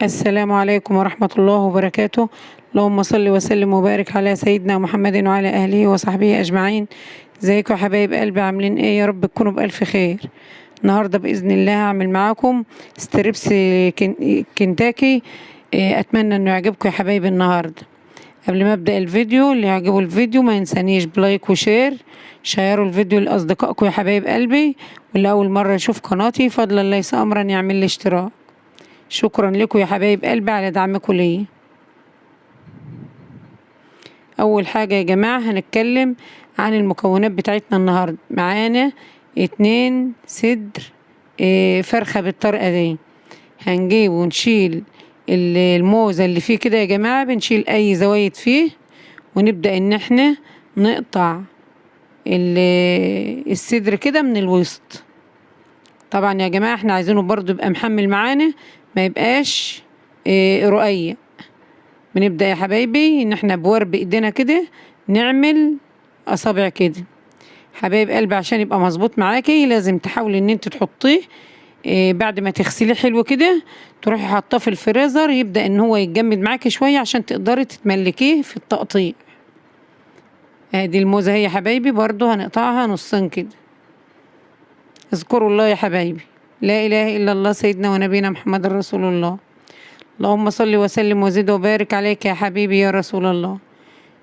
السلام عليكم ورحمة الله وبركاته. اللهم صل وسلم وبارك على سيدنا محمد وعلى أهله وصحبه أجمعين. ازيكم يا حبايب قلبي، عاملين ايه؟ يا رب تكونوا بألف خير. النهاردة بإذن الله هعمل معاكم ستريبس كنتاكي. أتمنى إنه يعجبكم يا حبايبي. النهاردة قبل ما أبدأ الفيديو، اللي يعجبه الفيديو ما ينسانيش بلايك وشير. شيروا الفيديو لأصدقائكم يا حبايب قلبي، واللي أول مرة يشوف قناتي فضلا ليس أمرا يعمل لي اشتراك. شكرا لكم يا حبايب قلبي على دعمكم ليا. اول حاجة يا جماعة هنتكلم عن المكونات بتاعتنا النهاردة. معانا 2 صدر فرخة بالطريقة دي. هنجيب ونشيل الموزة اللي فيه كده يا جماعة، بنشيل اي زوايد فيه، ونبدأ ان احنا نقطع الصدر كده من الوسط. طبعا يا جماعة احنا عايزينه برضو يبقى محمل معانا، ما يبقاش رقيق. بنبدأ يا حبايبي ان احنا بورب ايدينا كده نعمل اصابع كده. حبايب قلبي عشان يبقى مظبوط معاكي لازم تحاولي ان انت تحطيه بعد ما تغسليه حلو كده، تروحي حاطاه في الفريزر يبدأ ان هو يتجمد معاكي شوية عشان تقدري تتملكيه في التقطيع. ادي الموزة هي يا حبايبي، برضو هنقطعها نصين كده. اذكروا الله يا حبايبي، لا اله الا الله سيدنا ونبينا محمد رسول الله. اللهم صل وسلم وزد وبارك عليك يا حبيبي يا رسول الله.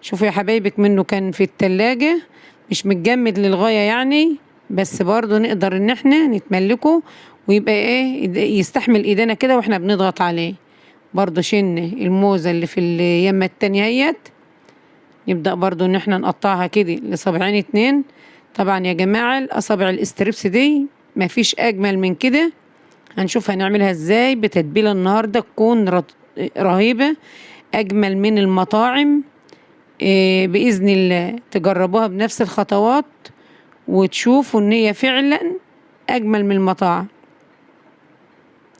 شوفوا يا حبايبك منه كان في التلاجة مش متجمد للغاية يعني، بس برضو نقدر ان احنا نتملكه ويبقى ايه يستحمل ايدينا كده واحنا بنضغط عليه. برضو شن الموزة اللي في اليمة التانية هيت، نبدأ برضو ان احنا نقطعها كده لصابعين 2. طبعا يا جماعة الاصابع الاستريبس دي مفيش اجمل من كده. هنشوف هنعملها ازاي بتتبيلة النهاردة تكون رهيبة، اجمل من المطاعم. بإذن الله تجربوها بنفس الخطوات وتشوفوا ان هي فعلا اجمل من المطاعم.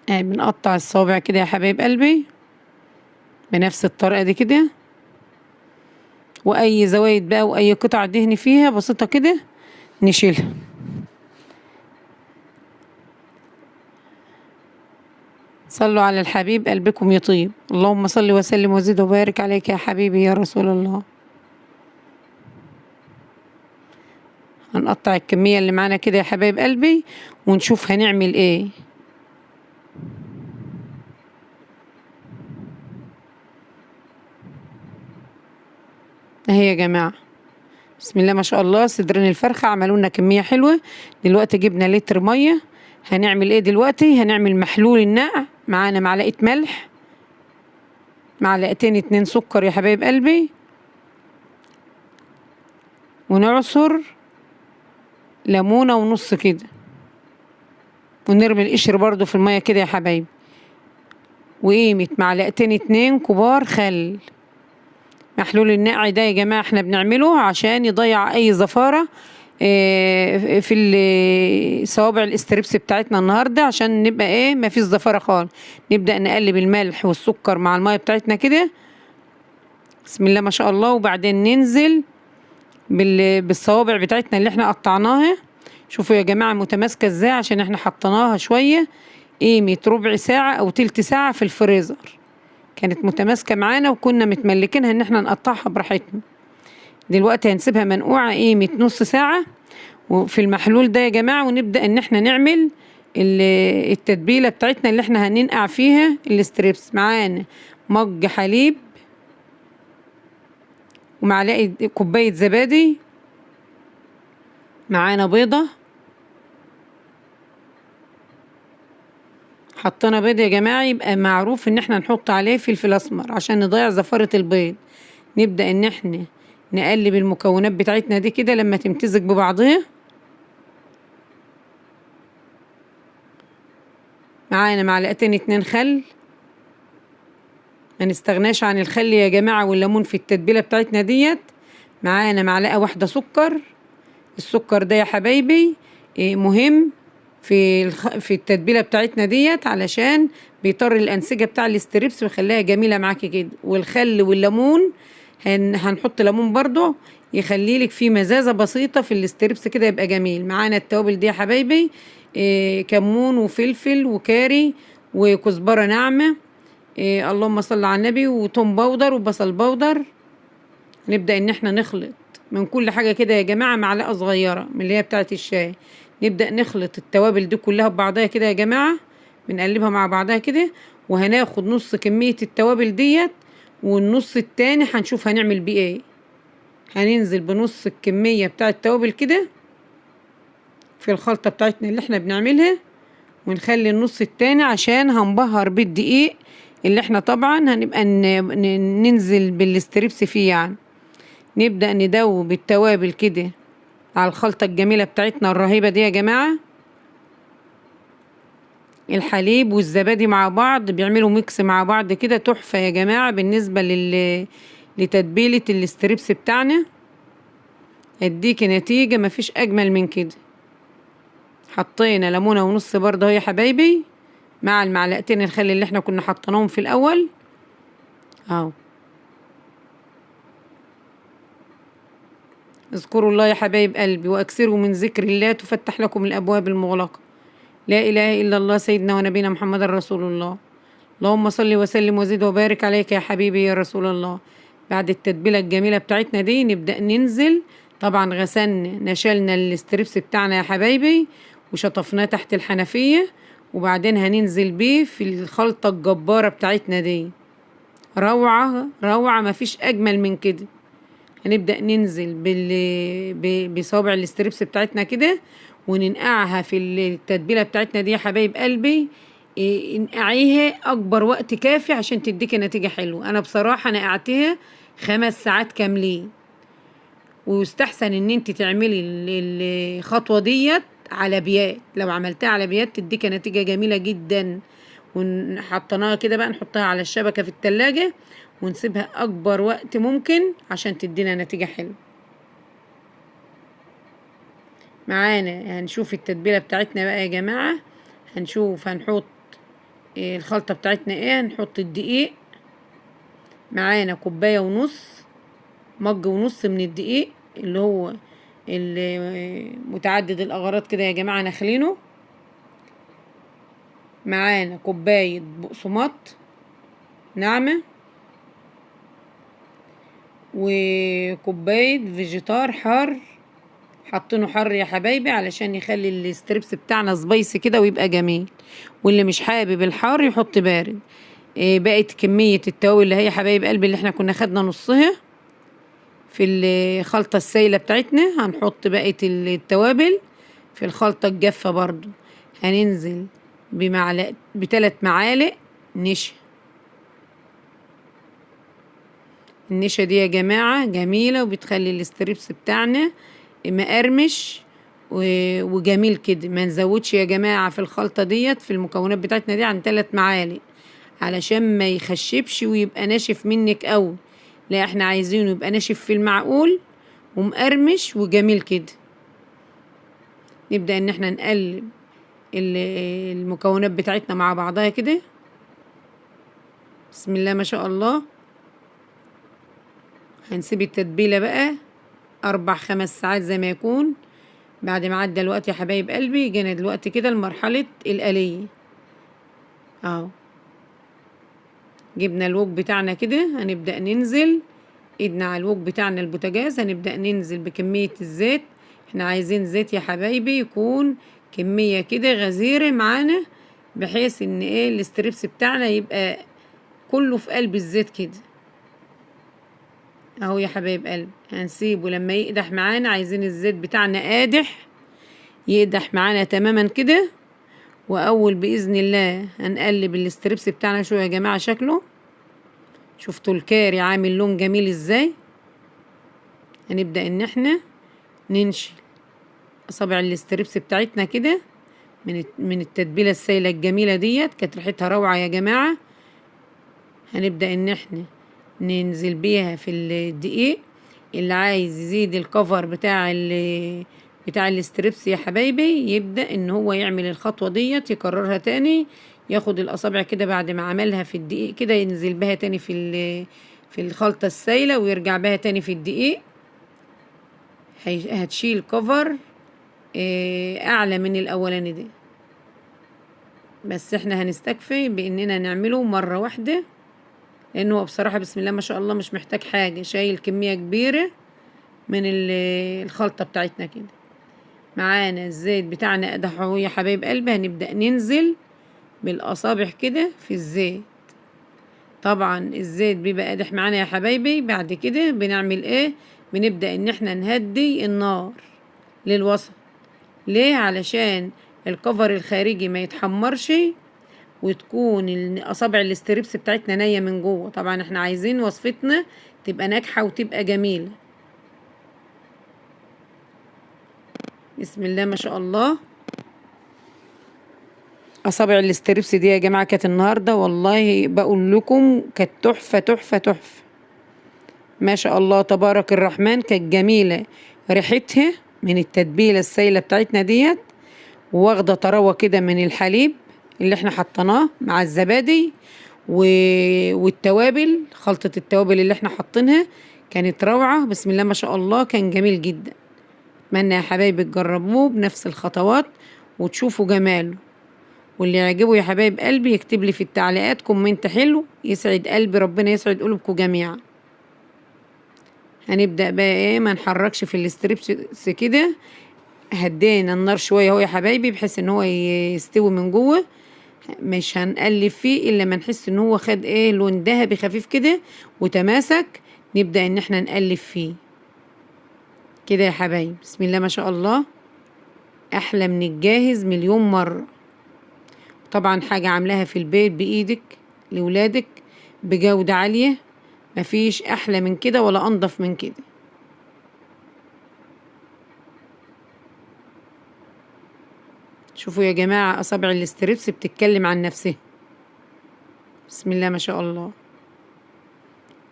بنقطع الصوابع كده يا حبايب قلبي بنفس الطريقة دي كده، واي زوايد بقى واي قطع دهن فيها بسيطة كده نشيلها. صلوا على الحبيب قلبكم يطيب. اللهم صل وسلم وزد وبارك عليك يا حبيبي يا رسول الله. هنقطع الكمية اللي معانا كده يا حبايب قلبي ونشوف هنعمل ايه. اهي يا جماعة بسم الله ما شاء الله، صدرين الفرخة عملوا لنا كمية حلوة. دلوقتي جبنا لتر مية. هنعمل ايه دلوقتي؟ هنعمل محلول النقع. معانا معلقة ملح، معلقتين 2 سكر يا حبايب قلبي، ونعصر ليمونة ونص كده، ونرمي القشر برضو في المية كده يا حبايبي. وقيمة معلقتين 2 كبار خل. محلول النقع ده يا جماعة احنا بنعمله عشان يضيع اي زفارة في صوابع الاستريبس بتاعتنا النهاردة، عشان نبقى ايه ما فيش زفارة خالص. نبدأ نقلب الملح والسكر مع المية بتاعتنا كده بسم الله ما شاء الله، وبعدين ننزل بالصوابع بتاعتنا اللي احنا قطعناها. شوفوا يا جماعة متماسكة ازاي، عشان احنا حطيناها شوية قيمة ربع ساعة او تلت ساعة في الفريزر، كانت متماسكة معانا وكنا متملكينها ان احنا نقطعها براحتنا. دلوقتي هنسيبها منقوعة قيمة نص ساعة وفي المحلول ده يا جماعة، ونبدأ ان احنا نعمل التتبيلة بتاعتنا اللي احنا هننقع فيها الاستريبس. معانا مج حليب، ومعلقة كوباية زبادي، معانا بيضة. حطينا بيض يا جماعة يبقى معروف ان احنا نحط عليه فلفل اسمر عشان نضيع زفارة البيض. نبدأ ان احنا نقلب المكونات بتاعتنا دي كده لما تمتزج ببعضها. معانا معلقتين 2 خل، ما نستغناش عن الخل يا جماعة والليمون في التتبيلة بتاعتنا ديت. معانا معلقة واحدة سكر. السكر ده يا حبايبي مهم في التتبيلة بتاعتنا ديت، علشان بيطر الأنسجة بتاع الاستريبس ويخليها جميلة معاكي كده. والخل والليمون هنحط ليمون برضو يخليلك فيه مزازة بسيطة في الاستريبس كده يبقى جميل. معانا التوابل دي يا حبايبي كمون وفلفل وكاري وكزبرة ناعمة. اللهم صل على النبي، وتوم باودر وبصل باودر. نبدأ ان احنا نخلط من كل حاجة كده يا جماعة معلقة صغيرة من اللي هي بتاعة الشاي. نبدأ نخلط التوابل دي كلها ببعضها كده يا جماعة، بنقلبها مع بعضها كده. وهناخد نص كمية التوابل ديت، والنص التاني هنشوف هنعمل بيه ايه. هننزل بنص الكمية بتاعة التوابل كده في الخلطة بتاعتنا اللي احنا بنعملها، ونخلي النص التاني عشان هنبهر بالدقيق اللي احنا طبعا هنبقى ننزل بالستريبس فيه يعني. نبدأ ندوب التوابل كده على الخلطة الجميلة بتاعتنا الرهيبة دي يا جماعة. الحليب والزبادي مع بعض بيعملوا ميكس مع بعض كده تحفة يا جماعة. بالنسبة لتتبيلة الستريبس بتاعنا هيديكي نتيجة مفيش أجمل من كده. حطينا ليمونة ونص برضه يا حبايبي مع المعلقتين الخل اللي احنا كنا حطيناهم في الأول اهو. اذكروا الله يا حبايب قلبي واكثروا من ذكر الله تفتح لكم الابواب المغلقه. لا اله الا الله سيدنا ونبينا محمد رسول الله. اللهم صل وسلم وزد وبارك عليك يا حبيبي يا رسول الله. بعد التتبيله الجميله بتاعتنا دي نبدا ننزل. طبعا غسلنا نشلنا الستريبس بتاعنا يا حبايبي وشطفناه تحت الحنفيه، وبعدين هننزل بيه في الخلطه الجباره بتاعتنا دي. روعه روعه مفيش اجمل من كده. هنبدأ ننزل بصوابع الستريبس بتاعتنا كده وننقعها في التتبيلة بتاعتنا دي يا حبايب قلبي. انقعيها أكبر وقت كافي عشان تديكي نتيجة حلوة. أنا بصراحة نقعتها 5 ساعات كاملين، ويستحسن إن انت تعملي الخطوة ديت على بيات. لو عملتها على بيات تديكي نتيجة جميلة جدا. وحطيناها كده بقى نحطها على الشبكة في التلاجة ونسيبها أكبر وقت ممكن عشان تدينا نتيجة حلوة معانا. هنشوف التتبيلة بتاعتنا بقى يا جماعة. هنشوف هنحط الخلطة بتاعتنا ايه. هنحط الدقيق معانا 1.5 كوباية، مج ونص من الدقيق اللي هو متعدد الأغراض كده يا جماعة نخلينه. معانا 1 كوباية بقسماط ناعمة، وكوباية فيجيتار حار. حاطينه حر يا حبايبي علشان يخلي الستريبس بتاعنا سبايسي كده ويبقى جميل. واللي مش حابب الحار يحط بارد. بقت كمية التوابل اللي هي حبايب قلبي اللي احنا كنا خدنا نصها في الخلطة السايلة بتاعتنا. هنحط بقية التوابل في الخلطة الجافة برضو. هننزل ب3 معالق نشا. النشا دي يا جماعة جميلة وبتخلي الستريبس بتاعنا مقرمش وجميل كده. ما نزودش يا جماعة في الخلطة ديت في المكونات بتاعتنا دي عن 3 معالق علشان ما يخشبش ويبقى ناشف منك قوي. لا احنا عايزينه يبقى ناشف في المعقول ومقرمش وجميل كده. نبدأ ان احنا نقلب المكونات بتاعتنا مع بعضها كده. بسم الله ما شاء الله. هنسيب التتبيلة بقى 4-5 ساعات زي ما يكون. بعد ما عدى الوقت يا حبايب قلبي جينا دلوقتي كده لمرحلة القلية اهو. جبنا الوك بتاعنا كده. هنبدأ ننزل ايدنا على الوك بتاعنا البوتاجاز. هنبدأ ننزل بكمية الزيت. احنا عايزين زيت يا حبايبي يكون كمية كده غزيرة معانا، بحيث ان ايه الستريبس بتاعنا يبقى كله في قلب الزيت كده اهو يا حبايب قلبي. هنسيبه لما يقدح معانا. عايزين الزيت بتاعنا قادح يقدح معانا تماما كده. واول باذن الله هنقلب الستريبس بتاعنا. شو يا جماعه شكله، شفتوا الكاري عامل لون جميل ازاي. هنبدا ان احنا ننشل اصابع الستريبس بتاعتنا كده من التتبيله السايله الجميله ديت. كانت ريحتها روعه يا جماعه. هنبدا ان احنا ننزل بيها في الدقيق. اللي عايز يزيد الكفر بتاع الستريبس يا حبايبي يبدأ ان هو يعمل الخطوة ديت يكررها تاني. ياخد الاصابع كده بعد ما عملها في الدقيق كده ينزل بها تاني في الخلطة السايلة ويرجع بها تاني في الدقيق. هتشيل كفر اعلى من الاولاني دي. بس احنا هنستكفي باننا نعمله مرة واحدة، لانه هو بصراحة بسم الله ما شاء الله مش محتاج حاجة، شايل كمية كبيرة من الخلطة بتاعتنا كده. معانا الزيت بتاعنا قدح اهو يا حبايب قلبي، هنبدأ ننزل بالاصابع كده في الزيت. طبعا الزيت بيبقى قادح معانا يا حبايبي. بعد كده بنعمل ايه؟ بنبدأ ان احنا نهدي النار للوسط. ليه؟ علشان الكفر الخارجي ما يتحمرش وتكون اصابع الاستريبس بتاعتنا نية من جوه. طبعا احنا عايزين وصفتنا تبقى ناجحة وتبقى جميلة. بسم الله ما شاء الله. اصابع الاستريبس دي يا جماعة كانت النهاردة والله بقول لكم كانت تحفة تحفة تحفة، ما شاء الله تبارك الرحمن. كانت جميلة، ريحتها من التتبيلة السايلة بتاعتنا ديت، واخدة طراوة كده من الحليب اللي احنا حطيناه مع الزبادي والتوابل. خلطة التوابل اللي احنا حاطينها كانت روعة. بسم الله ما شاء الله، كان جميل جدا. اتمنى يا حبايبي تجربوه بنفس الخطوات وتشوفوا جماله. واللي يعجبه يا حبايب قلبي يكتب لي في التعليقات كومنت حلو يسعد قلبي. ربنا يسعد قلوبكم جميعا. هنبدأ بقى ايه، ما نحركش في الاستريبس كده. هدينا النار شوية اهو يا حبايبي بحيث ان هو يستوي من جوه. مش هنقلب فيه الا ما نحس ان هو خد ايه لون ذهبي خفيف كده وتماسك. نبدأ ان احنا نقلب فيه كده يا حبايبي. بسم الله ما شاء الله، احلى من الجاهز مليون مرة. طبعا حاجة عاملاها في البيت بايدك لولادك بجودة عالية، مفيش احلى من كده ولا انضف من كده. شوفوا يا جماعة اصابع الاستريبس بتتكلم عن نفسها. بسم الله ما شاء الله.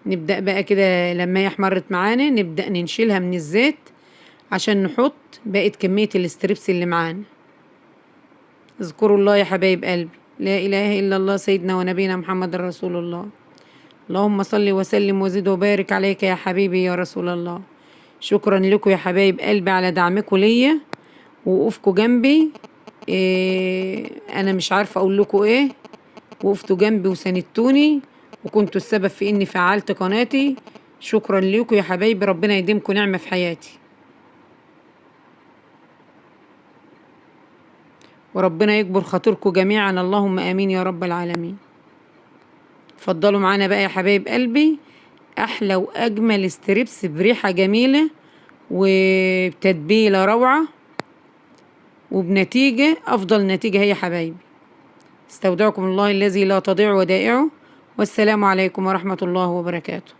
نبدأ بقى كده لما هي احمرت معانا نبدأ ننشلها من الزيت عشان نحط بقية كمية الاستريبس اللي معانا. اذكروا الله يا حبايب قلبي، لا إله إلا الله سيدنا ونبينا محمد رسول الله. اللهم صل وسلم وزد وبارك عليك يا حبيبي يا رسول الله. شكرا لكم يا حبايب قلبي على دعمكم ليا ووقوفكم جنبي. أنا مش عارفة أقول لكم إيه. وقفتوا جنبي وساندتوني وكنتوا السبب في إني فعلت قناتي. شكرا لكم يا حبايبي، ربنا يديمكم نعمة في حياتي، وربنا يكبر خاطركم جميعا. اللهم آمين يا رب العالمين. اتفضلوا معانا بقى يا حبايب قلبي، أحلى وأجمل استريبس بريحة جميلة وبتتبيلة روعة وبنتيجة أفضل نتيجة. هي يا حبايبي، استودعكم الله الذي لا تضيع ودائعه، والسلام عليكم ورحمة الله وبركاته.